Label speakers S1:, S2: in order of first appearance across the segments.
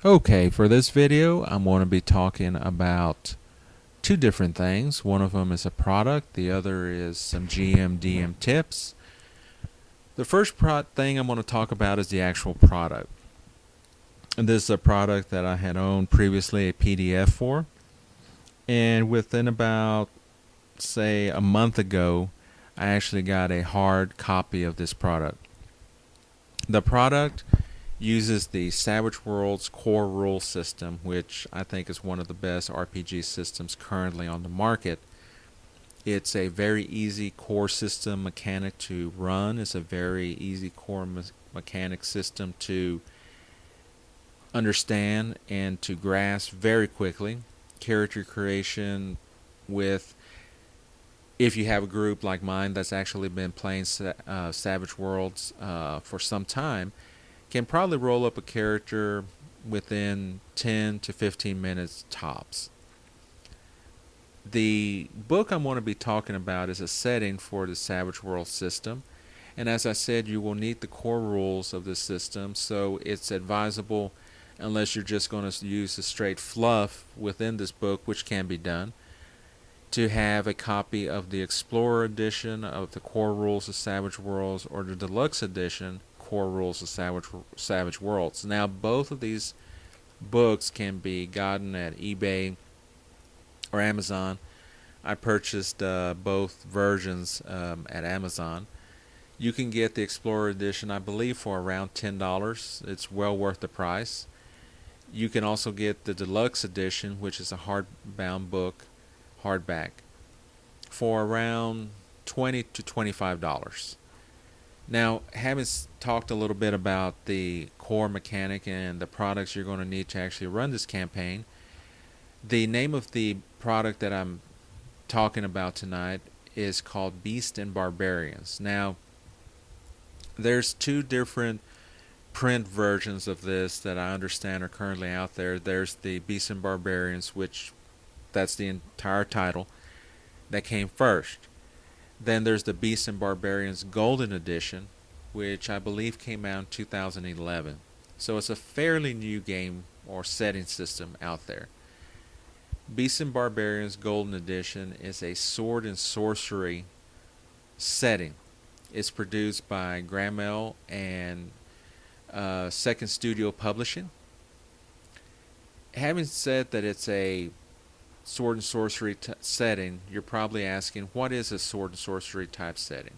S1: Okay, for this video, I'm going to be talking about two different things. One of them is a product, the other is some GM/DM tips. The first thing I'm going to talk about is the actual product. And this is a product that I had owned previously a PDF for. And within about, say, a month ago, I actually got a hard copy of this product. The product uses the Savage Worlds core rule system, which I think is one of the best RPG systems currently on the market. It's a very easy core system mechanic to run. It's a very easy core mechanic system to understand and to grasp very quickly. Character creation with, if you have a group like mine that's actually been playing Savage Worlds for some time, can probably roll up a character within 10 to 15 minutes tops. The book I'm going to be talking about is a setting for the Savage World system, and as I said, you will need the core rules of the system, so it's advisable, unless you're just going to use the straight fluff within this book, which can be done, to have a copy of the Explorer edition of the core rules of Savage Worlds or the Deluxe edition core rules of Savage Worlds. Now, both of these books can be gotten at eBay or Amazon. I purchased both versions at Amazon. You can get the Explorer edition, I believe, for around $10. It's well worth the price. You can also get the Deluxe edition, which is a hardbound book, hardback, for around $20 to $25. Now, having talked a little bit about the core mechanic and the products you're going to need to actually run this campaign, the name of the product that I'm talking about tonight is called Beast and Barbarians. Now, there's two different print versions of this that I understand are currently out there. There's the Beast and Barbarians, which that's the entire title, that came first. Then there's the Beast and Barbarians Golden Edition, which I believe came out in 2011. So it's a fairly new game or setting system out there. Beast and Barbarians Golden Edition is a sword and sorcery setting. It's produced by Grammel and Second Studio Publishing. Having said that it's a sword and sorcery setting, you're probably asking, what is a sword and sorcery type setting?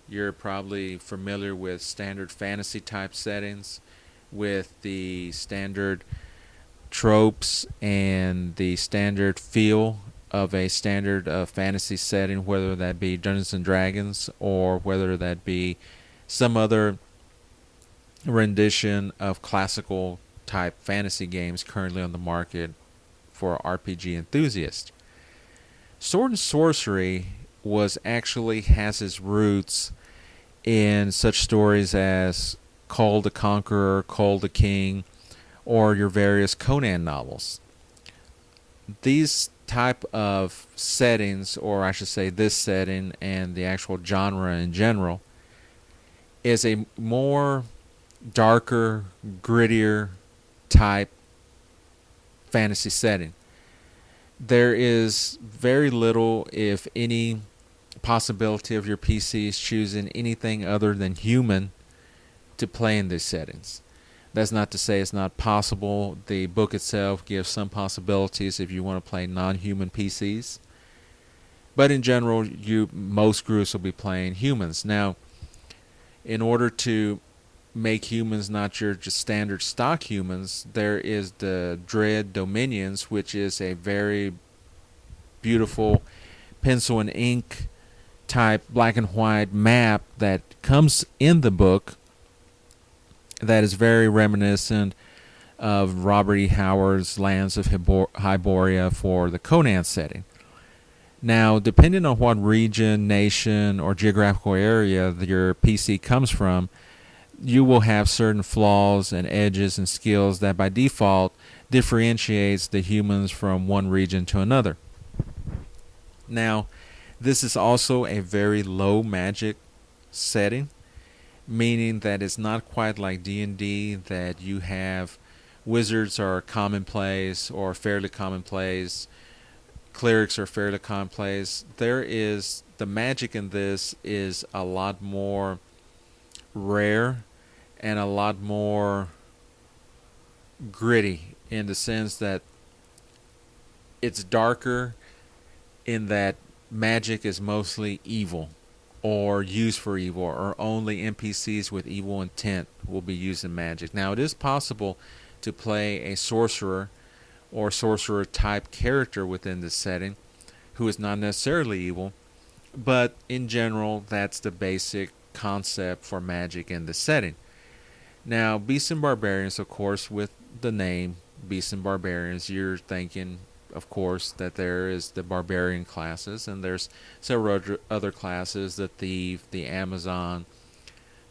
S1: You're probably familiar with standard fantasy type settings, with the standard tropes and the standard feel of a standard fantasy setting, whether that be Dungeons and Dragons or whether that be some other rendition of classical type fantasy games currently on the market for RPG enthusiasts. Sword and sorcery has its roots in such stories as Call the Conqueror, Call the King, or your various Conan novels. These type of settings, or I should say this setting and the actual genre in general, is a more darker, grittier type fantasy setting. There is very little, if any, possibility of your PCs choosing anything other than human to play in these settings. That's not to say it's not possible. The book itself gives some possibilities if you want to play non-human PCs. But in general, most groups will be playing humans. Now, in order to make humans not your just standard stock humans, there is the Dread Dominions, which is a very beautiful pencil and ink type black and white map that comes in the book that is very reminiscent of Robert E. Howard's Lands of Hyboria for the Conan setting. Now, depending on what region, nation, or geographical area that your PC comes from, you will have certain flaws and edges and skills that by default differentiates the humans from one region to another. Now, this is also a very low magic setting, meaning that it's not quite like D&D that you have Wizards are commonplace or fairly commonplace. Clerics are fairly commonplace. The magic in this is a lot more rare and a lot more gritty in the sense that it's darker in that magic is mostly evil or used for evil, or only NPCs with evil intent will be using magic. Now, it is possible to play a sorcerer or sorcerer type character within this setting who is not necessarily evil, but in general, that's the basic concept for magic in this setting. Now, Beast and Barbarians, of course, with the name Beast and Barbarians, you're thinking, of course, that there is the barbarian classes, and there's several other classes: the thief, the Amazon,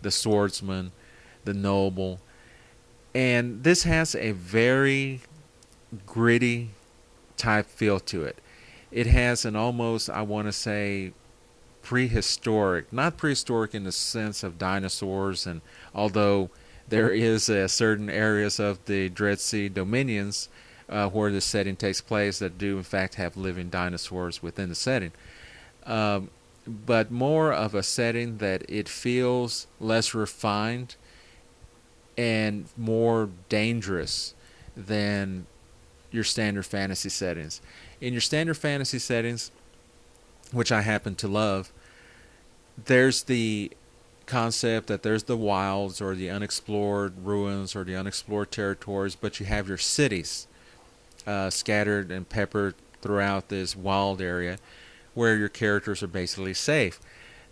S1: the swordsman, the noble. And this has a very gritty type feel to it. It has an almost, I want to say, prehistoric, not prehistoric in the sense of dinosaurs, and although there is certain areas of the Dread Sea dominions where the setting takes place that do in fact have living dinosaurs within the setting, but more of a setting that it feels less refined and more dangerous than your standard fantasy settings. In your standard fantasy settings, which I happen to love, there's the concept that there's the wilds or the unexplored ruins or the unexplored territories, but you have your cities scattered and peppered throughout this wild area where your characters are basically safe.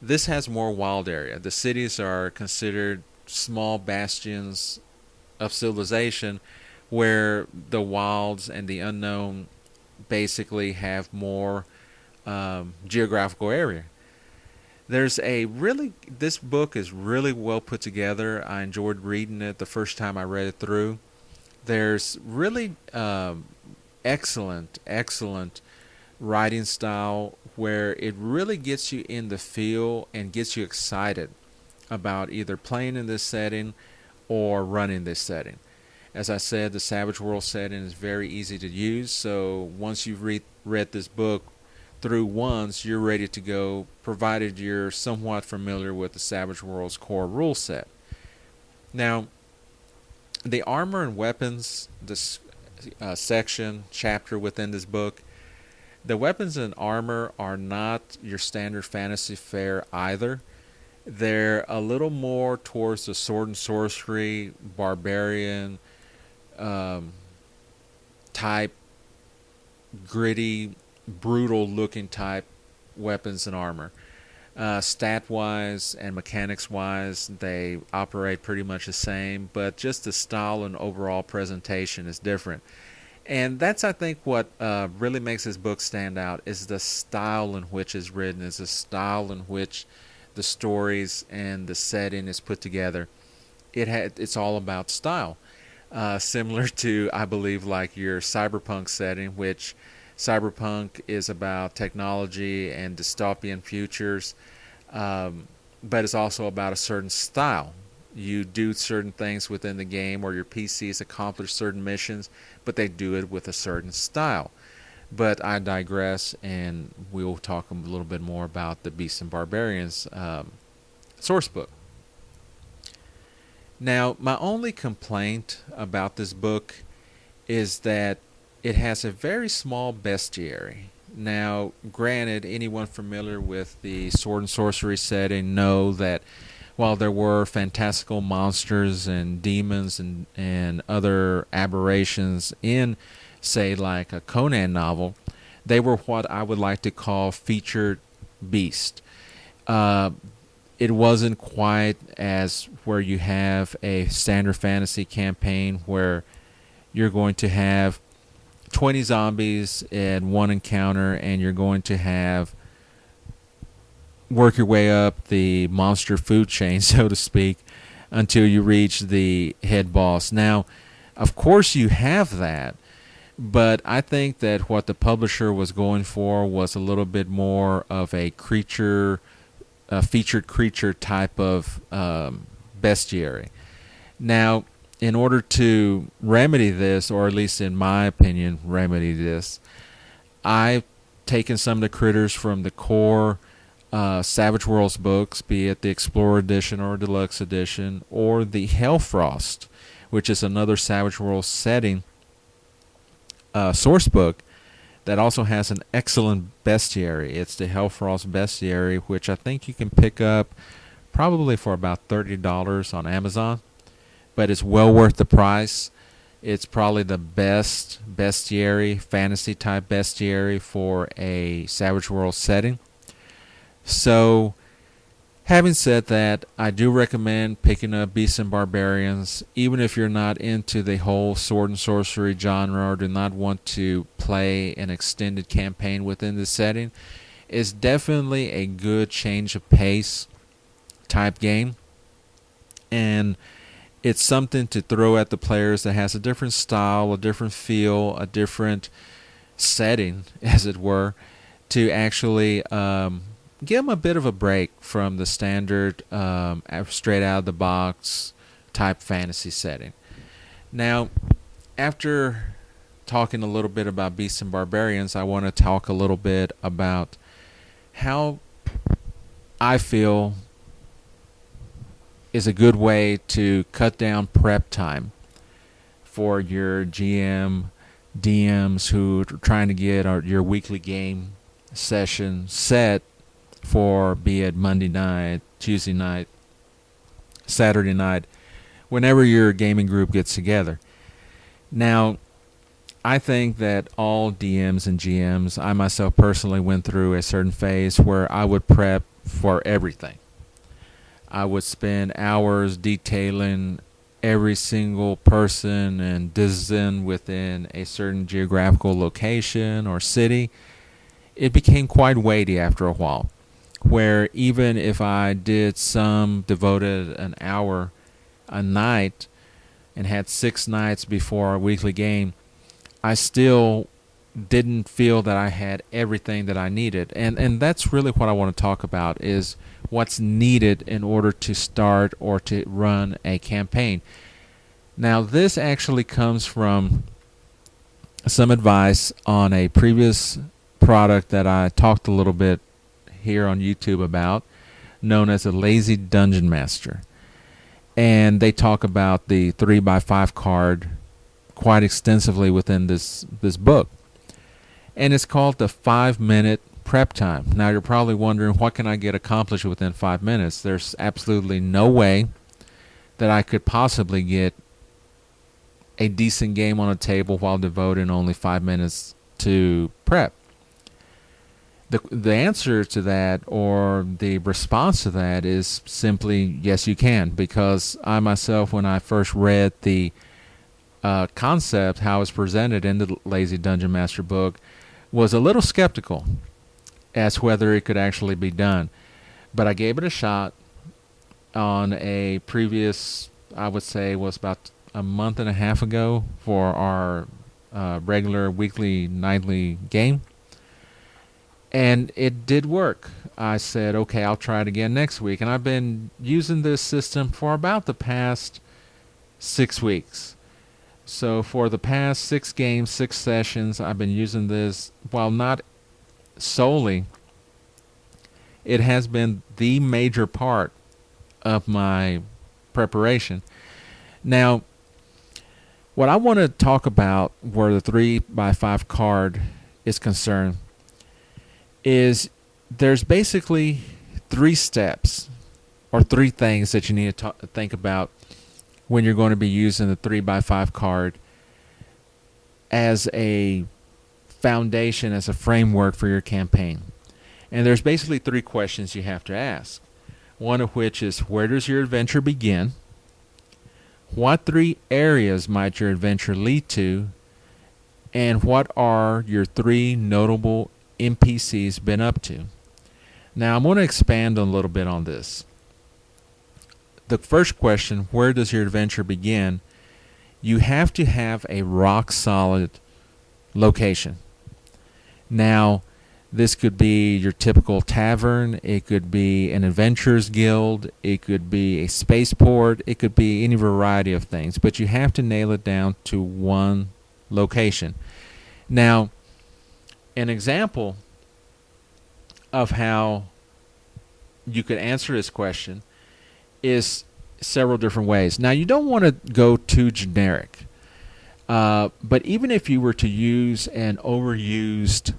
S1: This has more wild area. The cities are considered small bastions of civilization where the wilds and the unknown basically have more geographical area. This book is really well put together. I enjoyed reading it the first time I read it through. There's really excellent writing style where it really gets you in the feel and gets you excited about either playing in this setting or running this setting. As I said, the Savage World setting is very easy to use, so once you've read this book through once, you're ready to go, provided you're somewhat familiar with the Savage World's core rule set. Now, the armor and weapons, this chapter within this book, the weapons and armor are not your standard fantasy fare either. They're a little more towards the sword and sorcery, barbarian type, gritty, brutal looking type weapons and armor. Stat wise and mechanics wise, they operate pretty much the same, but just the style and overall presentation is different. And that's, I think, what really makes this book stand out is the style in which it's written, is the style in which the stories and the setting is put together. It's all about style. Similar to, I believe, like your cyberpunk setting, which cyberpunk is about technology and dystopian futures, but it's also about a certain style. You do certain things within the game, or your PCs accomplish certain missions, but they do it with a certain style. But I digress, and we'll talk a little bit more about the Beast and Barbarians source book. Now, my only complaint about this book is that it has a very small bestiary. Now, granted, anyone familiar with the sword and sorcery setting know that while there were fantastical monsters and demons and other aberrations in, say, like a Conan novel, they were what I would like to call featured beast. It wasn't quite as where you have a standard fantasy campaign where you're going to have 20 zombies in one encounter and you're going to have work your way up the monster food chain, so to speak, until you reach the head boss. Now, of course you have that, but I think that what the publisher was going for was a little bit more of a creature, a featured creature type of bestiary. Now, in order to remedy this, or at least in my opinion, remedy this, I've taken some of the critters from the core Savage Worlds books, be it the Explorer Edition or Deluxe Edition, or the Hellfrost, which is another Savage Worlds setting source book that also has an excellent bestiary. It's the Hellfrost bestiary, which I think you can pick up probably for about $30 on Amazon, but it's well worth the price. It's probably the best bestiary, fantasy type bestiary for a Savage Worlds setting. So, having said that, I do recommend picking up Beast and Barbarians, even if you're not into the whole sword and sorcery genre or do not want to play an extended campaign within the setting. It's definitely a good change of pace type game, and it's something to throw at the players that has a different style, a different feel, a different setting, as it were, to actually give them a bit of a break from the standard straight out of the box type fantasy setting. Now, after talking a little bit about Beasts and Barbarians, I want to talk a little bit about how I feel is a good way to cut down prep time for your GM, DMs who are trying to get your weekly game session set for, be it Monday night, Tuesday night, Saturday night, whenever your gaming group gets together. Now, I think that all DMs and GMs, I myself personally went through a certain phase where I would prep for everything. I would spend hours detailing every single person and citizen within a certain geographical location or city. It became quite weighty after a while, where even if I did devoted an hour a night and had 6 nights before our weekly game, I still didn't feel that I had everything that I needed. And that's really what I want to talk about, is what's needed in order to start or to run a campaign. Now, this actually comes from some advice on a previous product that I talked a little bit here on YouTube about, known as a Lazy Dungeon Master. And they talk about the 3x5 card quite extensively within this book. And it's called the 5-minute prep time. Now, you're probably wondering, what can I get accomplished within 5 minutes? There's absolutely no way that I could possibly get a decent game on a table while devoting only 5 minutes to prep. The answer to that, or the response to that, is simply yes, you can, because I myself, when I first read the concept, how it's presented in the Lazy Dungeon Master book, was a little skeptical as whether it could actually be done. But I gave it a shot on a previous, I would say, was about a month and a half ago for our regular weekly, nightly game. And it did work. I said, okay, I'll try it again next week. And I've been using this system for about the past 6 weeks. So for the past 6 games, 6 sessions, I've been using this. While not solely, it has been the major part of my preparation. Now, what I want to talk about where the 3x5 card is concerned is there's basically 3 steps or 3 things that you need to think about when you're going to be using the 3x5 card as a foundation, as a framework for your campaign. And there's basically 3 questions you have to ask. One of which is, where does your adventure begin? What 3 areas might your adventure lead to? And what are your 3 notable NPCs been up to? Now, I'm going to expand a little bit on this. The first question, where does your adventure begin? You have to have a rock solid location. Now, This could be your typical tavern. It could be an adventurers guild. It could be a spaceport. It could be any variety of things. But you have to nail it down to one location. Now, an example of how you could answer this question is several different ways. Now, you don't want to go too generic. But even if you were to use an overused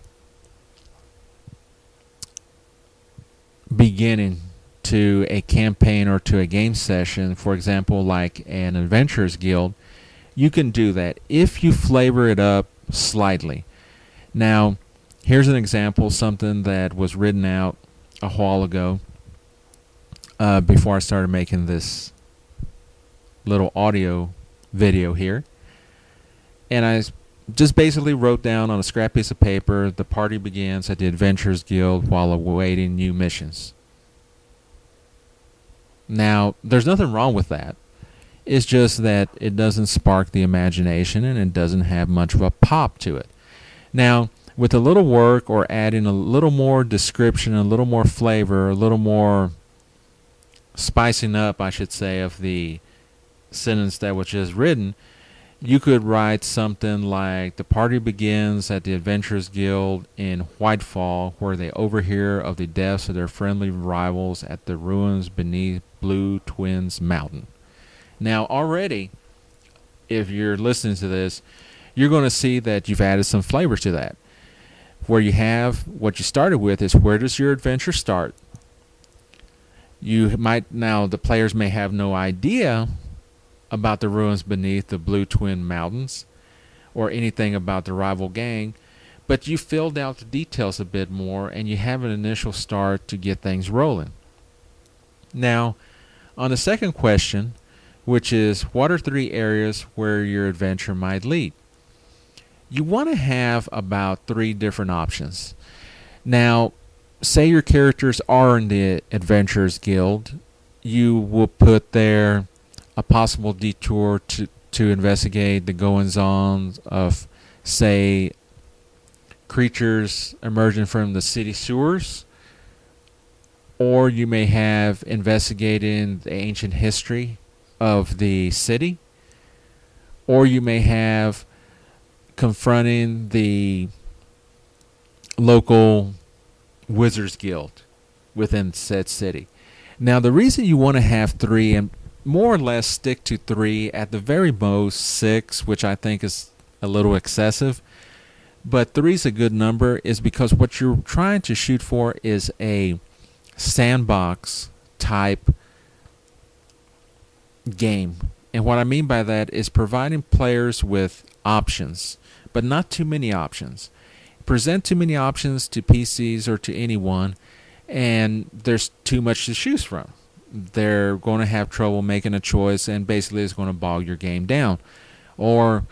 S1: beginning to a campaign or to a game session, for example, like an Adventurers Guild, you can do that if you flavor it up slightly. Now, here's an example, something that was written out a while ago before I started making this little audio video here. And I just basically wrote down on a scrap piece of paper, the party begins at the Adventurers Guild while awaiting new missions. Now, there's nothing wrong with that. It's just that it doesn't spark the imagination and it doesn't have much of a pop to it. Now, with a little work or adding a little more description, a little more flavor, a little more spicing up, I should say, of the sentence that was just written, you could write something like, the party begins at the Adventurers Guild in Whitefall, where they overhear of the deaths of their friendly rivals at the ruins beneath Blue Twins Mountain. Now, already, if you're listening to this, you're going to see that you've added some flavor to that. Where you have, what you started with is, where does your adventure start? The players may have no idea about the ruins beneath the Blue Twin Mountains or anything about the rival gang, but you filled out the details a bit more and you have an initial start to get things rolling. Now, on the second question, which is, what are 3 areas where your adventure might lead? You want to have about 3 different options. Now, say your characters are in the Adventurers Guild, you will put there a possible detour to investigate the goings-on of, say, creatures emerging from the city sewers, or you may have investigating the ancient history of the city, or you may have confronting the local Wizards Guild within said city. Now, the reason you want to have 3 and more or less stick to 3, at the very most 6, which I think is a little excessive, but 3 is a good number, is because what you're trying to shoot for is a sandbox type game. And what I mean by that is providing players with options, but not too many options. Present too many options to PCs or to anyone, and there's too much to choose from. They're going to have trouble making a choice, and basically it's going to bog your game down. Or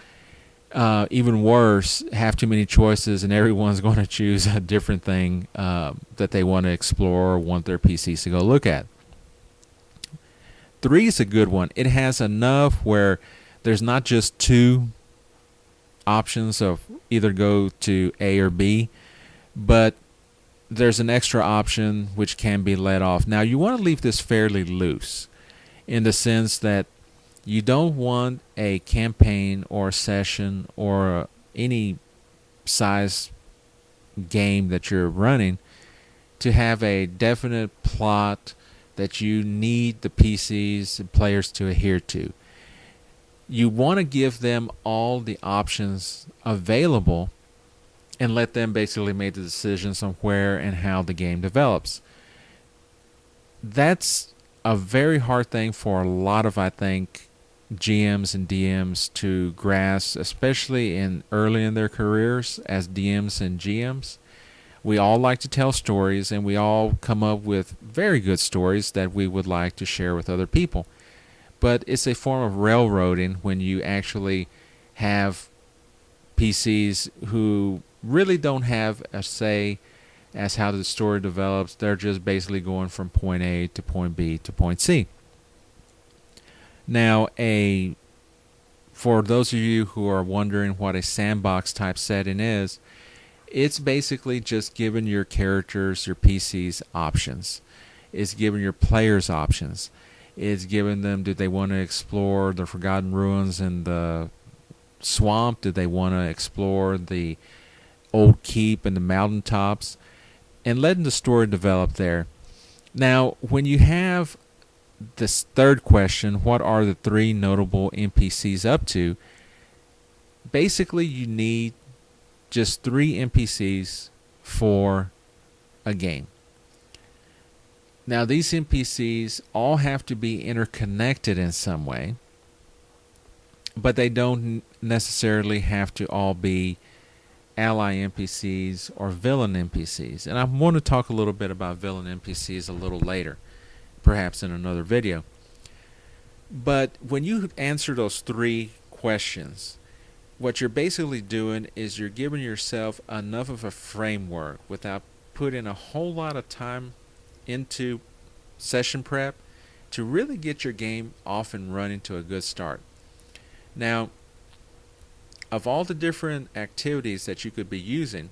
S1: even worse, have too many choices and everyone's going to choose a different thing that they want to explore or want their PCs to go look at. 3 is a good one. It has enough where there's not just 2 options of either go to A or B, but there's an extra option which can be let off. Now, you want to leave this fairly loose in the sense that you don't want a campaign or a session or any size game that you're running to have a definite plot that you need the PCs and players to adhere to. You want to give them all the options available and let them basically make the decisions on where and how the game develops. That's a very hard thing for a lot of, I think, GMs and DMs to grasp, especially early in their careers as DMs and GMs. We all like to tell stories, and we all come up with very good stories that we would like to share with other people. But it's a form of railroading when you actually have PCs who really don't have a say as how the story develops. They're just basically going from point A to point B to point C. Now, for those of you who are wondering what a sandbox type setting is It's basically just giving your characters, your PCs, options. It's giving your players options. It's giving them, do they want to explore the Forgotten Ruins and the swamp? Do they want to explore the old keep and the mountaintops? And letting the story develop there. Now, when you have this third question, what are the 3 notable NPCs up to? Basically, you need just 3 NPCs for a game. Now, these NPCs all have to be interconnected in some way, but they don't necessarily have to all be ally NPCs or villain NPCs. And I want to talk a little bit about villain NPCs a little later, perhaps in another video. But when you answer those 3 questions, what you're basically doing is you're giving yourself enough of a framework without putting a whole lot of time into session prep to really get your game off and running to a good start. Now, of all the different activities that you could be using,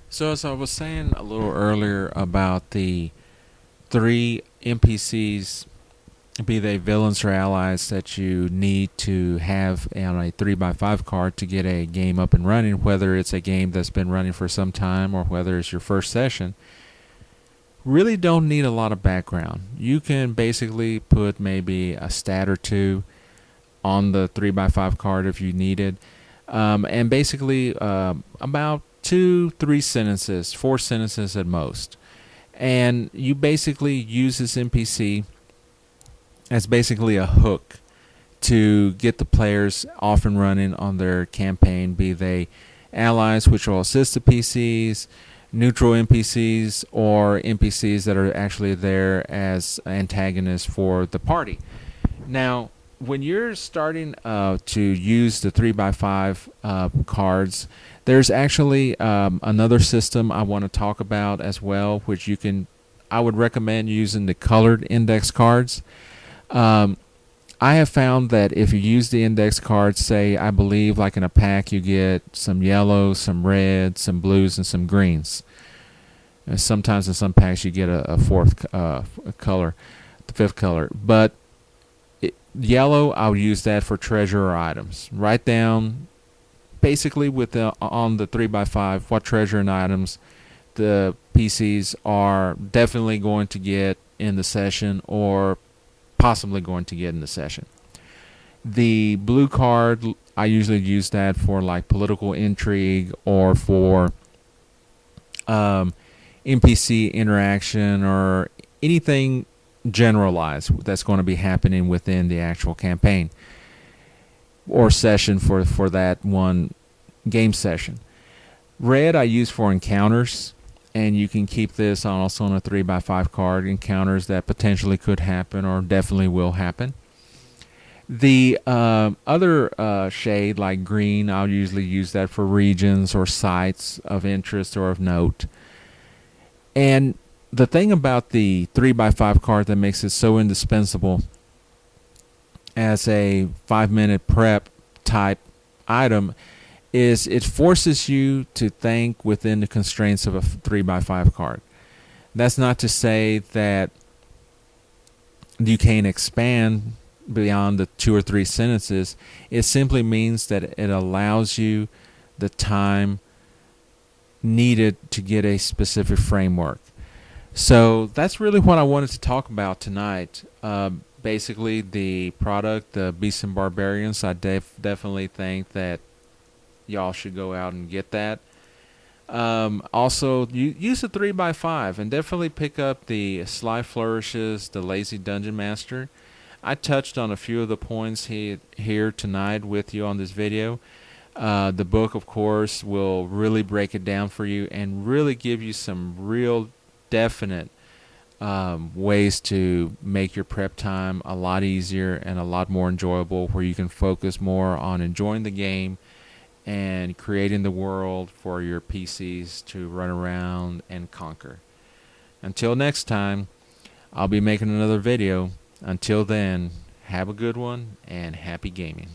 S1: so as I was saying a little earlier about the 3 NPCs, be they villains or allies, that you need to have on a 3x5 card to get a game up and running, whether it's a game that's been running for some time or whether it's your first session, really don't need a lot of background. You can basically put maybe a stat or 2 on the 3x5 card if you needed, and basically about 2-3 sentences, 4 sentences at most. And you basically use this NPC as basically a hook to get the players off and running on their campaign, be they allies, which will assist the PCs, neutral NPCs, or NPCs that are actually there as antagonists for the party. Now, when you're starting to use the 3x5 cards, there's actually another system I want to talk about as well, which I would recommend using the colored index cards. I have found that if you use the index cards, say, I believe like in a pack you get some yellows, some reds, some blues, and some greens. And sometimes in some packs you get a fourth color, the 5th color. But yellow, I would use that for treasure or items. Write down basically on the 3x5 what treasure and items the PCs are definitely going to get in the session or possibly going to get in the session. The blue card, I usually use that for like political intrigue or for NPC interaction or anything generalized that's going to be happening within the actual campaign or session for that one game session. Red I use for encounters, and you can keep this also on a 3x5 card, encounters that potentially could happen or definitely will happen. The other shade, like green, I'll usually use that for regions or sites of interest or of note. And the thing about the 3x5 card that makes it so indispensable as a 5-minute prep type item is it forces you to think within the constraints of a 3x5 card. That's not to say that you can't expand beyond the 2 or 3 sentences. It simply means that it allows you the time needed to get a specific framework. So that's really what I wanted to talk about tonight. Basically, the product, the Beast and Barbarians, I definitely think that y'all should go out and get that. Also, use the 3x5 and definitely pick up the Sly Flourishes, the Lazy Dungeon Master. I touched on a few of the points here tonight with you on this video. The book, of course, will really break it down for you and really give you some real definite ways to make your prep time a lot easier and a lot more enjoyable, where you can focus more on enjoying the game and creating the world for your PCs to run around and conquer. Until next time, I'll be making another video. Until then, have a good one and happy gaming.